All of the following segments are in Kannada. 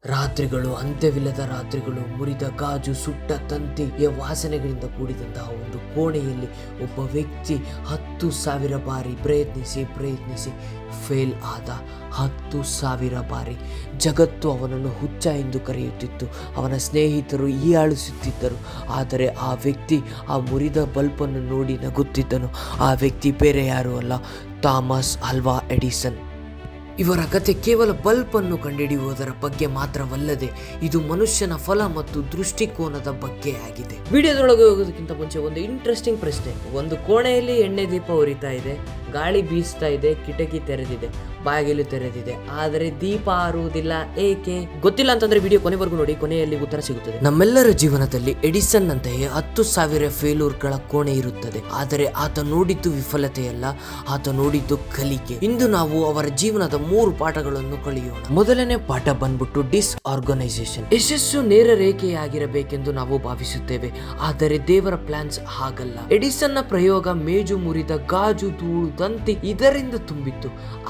ರಾತ್ರಿಗಳು, ಅಂತ್ಯವಿಲ್ಲದ ರಾತ್ರಿಗಳು, ಮುರಿದ ಗಾಜು, ಸುಟ್ಟ ತಂತಿಯ ವಾಸನೆಗಳಿಂದ ಕೂಡಿದಂತಹ ಒಂದು ಕೋಣೆಯಲ್ಲಿ ಒಬ್ಬ ವ್ಯಕ್ತಿ 10,000 ಬಾರಿ ಪ್ರಯತ್ನಿಸಿ ಫೇಲ್ ಆದ. 10,000 ಬಾರಿ. ಜಗತ್ತು ಅವನನ್ನು ಹುಚ್ಚ ಎಂದು ಕರೆಯುತ್ತಿತ್ತು. ಅವನ ಸ್ನೇಹಿತರು ಹೀಯಾಳಿಸುತ್ತಿದ್ದರು. ಆದರೆ ಆ ವ್ಯಕ್ತಿ ಆ ಮುರಿದ ಬಲ್ಬನ್ನು ನೋಡಿ ನಗುತ್ತಿದ್ದನು. ಆ ವ್ಯಕ್ತಿ ಬೇರೆ ಯಾರೂ ಅಲ್ಲ, ಥಾಮಸ್ ಆಲ್ವಾ ಎಡಿಸನ್. ಇವರ ಕತೆ ಕೇವಲ ಬಲ್ಬ್ ಅನ್ನು ಕಂಡುಹಿಡಿಯುವುದರ ಬಗ್ಗೆ ಮಾತ್ರವಲ್ಲದೆ ಇದು ಮನುಷ್ಯನ ಫಲ ಮತ್ತು ದೃಷ್ಟಿಕೋನದ ಬಗ್ಗೆ ಆಗಿದೆ. ವಿಡಿಯೋದೊಳಗೆ ಹೋಗೋದಕ್ಕಿಂತ ಮುಂಚೆ ಒಂದು ಇಂಟ್ರೆಸ್ಟಿಂಗ್ ಪ್ರಶ್ನೆ. ಒಂದು ಕೋಣೆಯಲ್ಲಿ ಎಣ್ಣೆ ದೀಪ ಉರಿತಾ ಇದೆ, ಗಾಳಿ ಬೀಸ್ತಾ ಇದೆ, ಕಿಟಕಿ ತೆರೆದಿದೆ, ಬಾಗಿಲು ತೆರೆದಿದೆ, ಆದರೆ ದೀಪ ಆರುವುದಿಲ್ಲ. ಏಕೆ? ಗೊತ್ತಿಲ್ಲ ಅಂತಂದ್ರೆ ವಿಡಿಯೋ ಕೊನೆವರೆಗೂ ನೋಡಿ, ಕೊನೆಯಲ್ಲಿ ಉತ್ತರ ಸಿಗುತ್ತದೆ. ನಮ್ಮೆಲ್ಲರ ಜೀವನದಲ್ಲಿ ಎಡಿಸನ್ ಅಂತೆಯೇ 10,000 ಫೇಲ್ಯೂರ್ಗಳ ಕೋಣೆ ಇರುತ್ತದೆ. ಆದರೆ ಆತ ನೋಡಿದ್ದು ವಿಫಲತೆಯಲ್ಲ, ಆತ ನೋಡಿದ್ದು ಕಲಿಕೆ. ಇಂದು ನಾವು ಅವರ ಜೀವನದ 3 ಪಾಠಗಳನ್ನು ಕಲಿಯೋಣ. ಮೊದಲನೇ ಪಾಠ ಬಂದ್ಬಿಟ್ಟು ಡಿಸ್ಆರ್ಗನೈಸೇಷನ್. ಯಶಸ್ಸು ನೇರ ರೇಖೆಯಾಗಿರಬೇಕೆಂದು ನಾವು ಭಾವಿಸುತ್ತೇವೆ, ಆದರೆ ದೇವರ ಪ್ಲಾನ್ಸ್ ಹಾಗಲ್ಲ. ಎಡಿಸನ್ ನ ಪ್ರಯೋಗ ಮೇಜು ಮುರಿದ ಗಾಜು, ಧೂಳು, ತಂತಿ ಇದರಿಂದ ತುಂಬಿತ್ತು,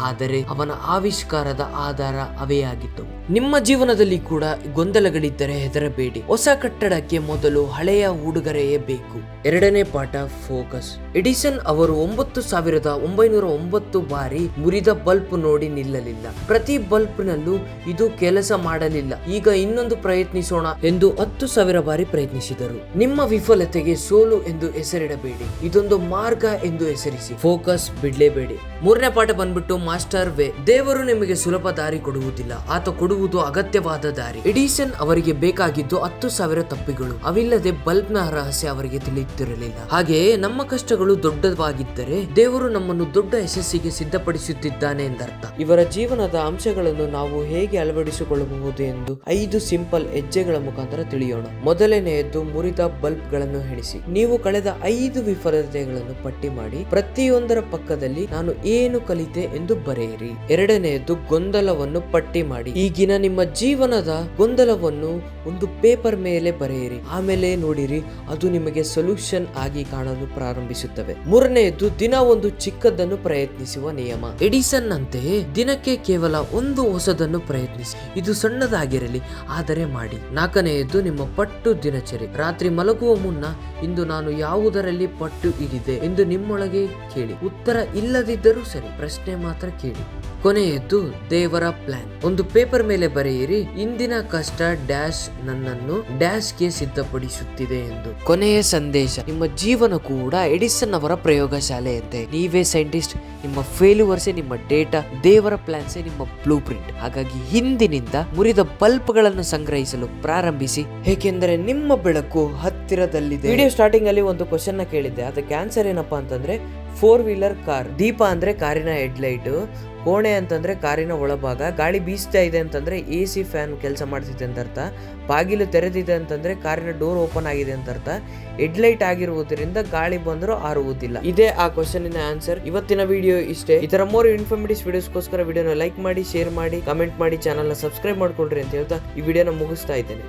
ಆದರೆ ಅವನ ಆವಿಷ್ಕಾರದ ಆಧಾರ ಅವೇ ಆಗಿತ್ತು. ನಿಮ್ಮ ಜೀವನದಲ್ಲಿ ಕೂಡ ಗೊಂದಲಗಳಿದ್ದರೆ ಹೆದರಬೇಡಿ. ಹೊಸ ಕಟ್ಟಡಕ್ಕೆ ಮೊದಲು ಹಳೆಯ ಉಡುಗೊರೆಯೇ ಬೇಕು. ಎರಡನೇ ಪಾಠ ಫೋಕಸ್. ಎಡಿಸನ್ ಅವರು 9,909 ಬಾರಿ ಮುರಿದ ಬಲ್ಬ್ ನೋಡಿ ನಿಲ್ಲಲಿಲ್ಲ. ಪ್ರತಿ ಬಲ್ಬ್ನಲ್ಲೂ ಇದು ಕೆಲಸ ಮಾಡಲಿಲ್ಲ, ಈಗ ಇನ್ನೊಂದು ಪ್ರಯತ್ನಿಸೋಣ ಎಂದು 10,000 ಬಾರಿ ಪ್ರಯತ್ನಿಸಿದರು. ನಿಮ್ಮ ವಿಫಲತೆಗೆ ಸೋಲು ಎಂದು ಹೆಸರಿಡಬೇಡಿ, ಇದೊಂದು ಮಾರ್ಗ ಎಂದು ಹೆಸರಿಸಿ. ಫೋಕಸ್ ಬಿಡಲೇಬೇಡಿ. ಮೂರನೇ ಪಾಠ ಬಂದ್ಬಿಟ್ಟು ಮಾಸ್ಟರ್ ವೇ. ದೇವರು ನಿಮಗೆ ಸುಲಭ ದಾರಿ ಕೊಡುವುದಿಲ್ಲ, ಆತ ಕೊಡುವುದು ಅಗತ್ಯವಾದ ದಾರಿ. ಎಡಿಸನ್ ಅವರಿಗೆ ಬೇಕಾಗಿದ್ದು 10,000 ತಪ್ಪಿಗಳು, ಅವಿಲ್ಲದೆ ಬಲ್ಬ್ ನ ರಹಸ್ಯ ಅವರಿಗೆ ತಿಳಿಯುತ್ತಿರಲಿಲ್ಲ. ಹಾಗೆಯೇ ನಮ್ಮ ಕಷ್ಟಗಳು ದೊಡ್ಡವಾಗಿದ್ದರೆ ದೇವರು ನಮ್ಮನ್ನು ದೊಡ್ಡ ಯಶಸ್ಸಿಗೆ ಸಿದ್ಧಪಡಿಸುತ್ತಿದ್ದಾನೆ ಎಂದರ್ಥ. ಇವರ ಜೀವನದ ಅಂಶಗಳನ್ನು ನಾವು ಹೇಗೆ ಅಳವಡಿಸಿಕೊಳ್ಳಬಹುದು ಎಂದು 5 ಸಿಂಪಲ್ ಹೆಜ್ಜೆಗಳ ಮುಖಾಂತರ ತಿಳಿಯೋಣ. ಮೊದಲನೆಯದ್ದು ಮುರಿದ ಬಲ್ಬ್ ಗಳನ್ನು ಎಣಿಸಿ. ನೀವು ಕಳೆದ 5 ವಿಫಲತೆಗಳನ್ನು ಪಟ್ಟಿ ಮಾಡಿ ಪ್ರತಿಯೊಂದರ ಪಕ್ಕದಲ್ಲಿ ನಾನು ಏನು ಕಲಿತೆ ಎಂದು ಬರೆಯಿರಿ. ಎರಡನೆಯದ್ದು ಗೊಂದಲವನ್ನು ಪಟ್ಟಿ ಮಾಡಿ. ಈಗಿನ ನಿಮ್ಮ ಜೀವನದ ಗೊಂದಲವನ್ನು ಒಂದು ಪೇಪರ್ ಮೇಲೆ ಬರೆಯಿರಿ, ಆಮೇಲೆ ನೋಡಿರಿ ಅದು ನಿಮಗೆ ಸೊಲ್ಯೂಷನ್ ಆಗಿ ಕಾಣಲು ಪ್ರಾರಂಭಿಸುತ್ತವೆ. ಮೂರನೆಯದ್ದು ದಿನ ಒಂದು ಚಿಕ್ಕದನ್ನು ಪ್ರಯತ್ನಿಸುವ ನಿಯಮ. ಎಡಿಸನ್ ಅಂತೆಯೇ ದಿನಕ್ಕೆ ಕೇವಲ ಒಂದು ಹೊಸದನ್ನು ಪ್ರಯತ್ನಿಸಿ, ಇದು ಸಣ್ಣದಾಗಿರಲಿ ಆದರೆ ಮಾಡಿ. ನಾಲ್ಕನೆಯದ್ದು ನಿಮ್ಮ ಪಟ್ಟು ದಿನಚರಿ. ರಾತ್ರಿ ಮಲಗುವ ಮುನ್ನ ಇಂದು ನಾನು ಯಾವುದರಲ್ಲಿ ಪಟ್ಟು ಹಿಡಿದೆ ಎಂದು ನಿಮ್ಮೊಳಗೆ ಕೇಳಿ. ಉತ್ತರ ಇಲ್ಲದಿದ್ದರೂ ಸರಿ, ಪ್ರಶ್ನೆ ಮಾತ್ರ ಕೇಳಿ. ಕೊನೆಯದ್ದು ದೇವರ ಪ್ಲಾನ್. ಒಂದು ಪೇಪರ್ ಮೇಲೆ ಬರೆಯಿರಿ, ಇಂದಿನ ಕಷ್ಟ ಡ್ಯಾಶ್ ನನ್ನನ್ನು ಡ್ಯಾಶ್ ಗೆ ಸಿದ್ಧಪಡಿಸುತ್ತಿದೆ ಎಂದು. ಕೊನೆಯ ಸಂದೇಶ, ನಿಮ್ಮ ಜೀವನ ಕೂಡ ಎಡಿಸನ್ ಅವರ ಪ್ರಯೋಗಶಾಲೆಯಂತೆ. ನೀವೇ ಸೈಂಟಿಸ್ಟ್, ನಿಮ್ಮ ಫೇಲ್ಯೂರ್ಸೇ ನಿಮ್ಮ ಡೇಟಾ, ದೇವರ ಪ್ಲಾನ್ಸೇ ನಿಮ್ಮ ಬ್ಲೂ ಪ್ರಿಂಟ್. ಹಾಗಾಗಿ ಹಿಂದಿನಿಂದ ಮುರಿದ ಬಲ್ಬ್ ಗಳನ್ನು ಸಂಗ್ರಹಿಸಲು ಪ್ರಾರಂಭಿಸಿ, ಏಕೆಂದರೆ ನಿಮ್ಮ ಬೆಳಕು ಹತ್ತಿರದಲ್ಲಿದೆ. ವಿಡಿಯೋ ಸ್ಟಾರ್ಟಿಂಗ್ ಅಲ್ಲಿ ಒಂದು ಕ್ವಶನ್ ನ ಕೇಳಿದ್ದೆ, ಅದಕ್ಕೆ ಆನ್ಸರ್ ಏನಪ್ಪಾ ಅಂತಂದ್ರೆ 4-ವೀಲರ್ ಕಾರ್. ದೀಪ ಅಂದ್ರೆ ಕಾರಿನ ಹೆಡ್ಲೈಟ್, ಕೋಣೆ ಅಂತಂದ್ರೆ ಕಾರಿನ ಒಳಭಾಗ, ಗಾಳಿ ಬೀಸ್ತಾ ಇದೆ ಅಂತಂದ್ರೆ AC ಫ್ಯಾನ್ ಕೆಲಸ ಮಾಡ್ತಿದೆ ಅಂತ ಅರ್ಥ, ಬಾಗಿಲು ತೆರೆದಿದೆ ಅಂತಂದ್ರೆ ಕಾರಿನ ಡೋರ್ ಓಪನ್ ಆಗಿದೆ ಅಂತ ಅರ್ಥ, ಹೆಡ್ಲೈಟ್ ಆಗಿರುವುದರಿಂದ ಗಾಳಿ ಬಂದರೂ ಆರುವುದಿಲ್ಲ. ಇದೇ ಆ ಕ್ವಶನಿನ ಆನ್ಸರ್. ಇವತ್ತಿನ ವಿಡಿಯೋ ಇಷ್ಟೇ. ಇದರ ಮೋರ್ ಇನ್ಫಾರ್ಮೇಟಿವ್ ವಿಡಿಯೋಸ್ಗೋಸ್ಕರ ವಿಡಿಯೋನ ಲೈಕ್ ಮಾಡಿ, ಶೇರ್ ಮಾಡಿ, ಕಮೆಂಟ್ ಮಾಡಿ, ಚಾನಲ್ನ ಸಬ್ಸ್ಕ್ರೈಬ್ ಮಾಡ್ಕೊಳ್ರಿ ಅಂತ ಹೇಳ್ತಾ ಈ ವಿಡಿಯೋನ ಮುಗಿಸ್ತಾ ಇದ್ದೇನೆ.